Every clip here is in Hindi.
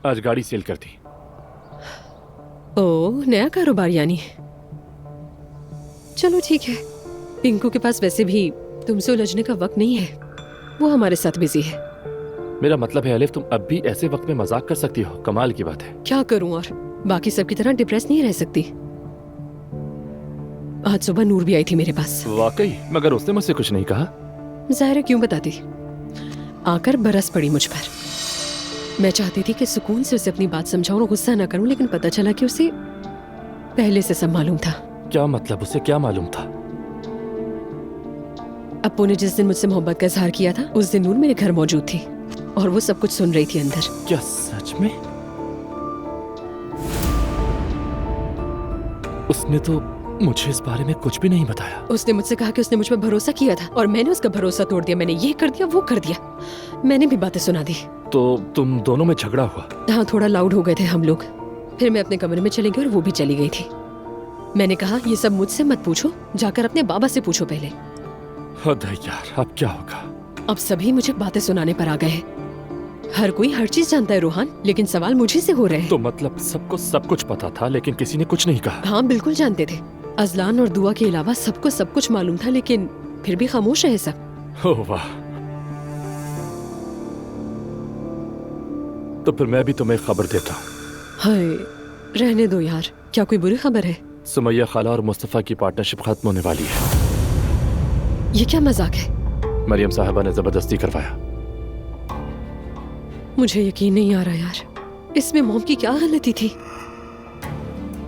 आज गाड़ी सेल कर दी। ओह, नया कारोबार यानी। चलो ठीक है। पिंकू के पास वैसे भी तुमसे उलझने का वक्त नहीं है, वो हमारे साथ बिजी है। मेरा मतलब है अलिफ, तुम अब भी ऐसे वक्त में मजाक कर सकती हो, कमाल की बात है। क्या करूं, और बाकी सबकी तरह डिप्रेस नहीं रह सकती। आज सुबह नूर भी आई थी मेरे पास। वाकई? मगर उसने मुझसे कुछ नहीं कहा। जाहिर है क्यों बताती। आकर बरस पड़ी मुझ पर। मैं चाहती थी कि सुकून से उसे अपनी बात समझाऊं और गुस्सा न करूं, लेकिन पता चला कि उसे पहले से सब मालूम था। क्या मतलब? उसे क्या मालूम था? अप्पू ने जिस दिन मुझसे मोहब्बत का इजहार किया था, उस दिन नूर मेरे घर मौजूद थी और वो सब कुछ सुन रही थी अंदर। क्या सच में? उसने तो मुझे इस बारे में कुछ भी नहीं बताया। उसने मुझसे कहा कि उसने मुझ पर भरोसा किया था और मैंने उसका भरोसा तोड़ दिया। मैंने ये कर दिया, वो कर दिया। मैंने भी बातें सुना दी। तो तुम दोनों में झगड़ा हुआ? हाँ, थोड़ा लाउड हो गए थे हम लोग। फिर मैं अपने कमरे में चली गई और वो भी चली गई थी। मैंने कहा ये सब मुझसे मत पूछो, जाकर अपने बाबा से पूछो पहले। हद है यार, अब क्या होगा? अब सभी मुझे बातें सुनाने पर आ गए हैं। हर कोई हर चीज जानता है रोहान, लेकिन सवाल मुझे से हो रहे हैं। तो मतलब सबको सब कुछ पता था, लेकिन किसी ने कुछ नहीं कहा? हाँ, बिल्कुल जानते थे। अजलान और दुआ के अलावा सबको सब कुछ मालूम था, लेकिन फिर भी खामोश रहे सब। ओह वाह। तो फिर मैं भी तुम्हें खबर देता हूँ। हाय, रहने दो यार, क्या कोई बुरी खबर है? सुमैया खाला और मुस्तफा की पार्टनरशिप खत्म होने वाली है। ये क्या मजाक है? मरियम साहबा ने जबरदस्ती करवाया। मुझे यकीन नहीं आ रहा यार, इसमें मॉम की क्या गलती थी?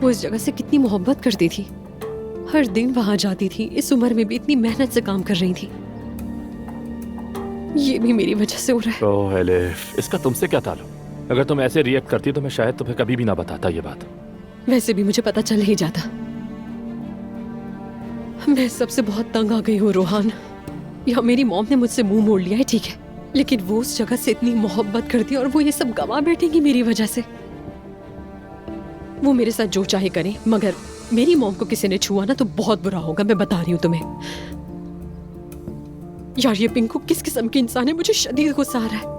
वो इस जगह से कितनी मोहब्बत करती थी, हर दिन वहां जाती थी, इस उम्र में भी इतनी मेहनत से काम कर रही थी। ये भी मेरी वजह से हो रहा है। ओह एलिफ, इसका तुमसे क्या ताल्लुक? अगर तुम ऐसे रिएक्ट करती तो मैं शायद तुम्हें कभी भी ना बताता ये बात। वैसे भी मुझे पता चल ही जाता। मैं सबसे बहुत तंग आ गई हूँ रोहान। या मेरी मॉम ने मुझसे मुंह मोड़ लिया है, ठीक है, लेकिन वो उस जगह से इतनी मोहब्बत करती है और वो ये सब गवा बैठेंगी मेरी वजह से। वो मेरे साथ जो चाहे करे, मगर मेरी मॉम को किसी ने छुआ ना तो बहुत बुरा होगा, मैं बता रही हूँ तुम्हें। यार ये पिंकू किस किस्म की इंसान है, मुझे शदीद गुस्सा आ रहा है।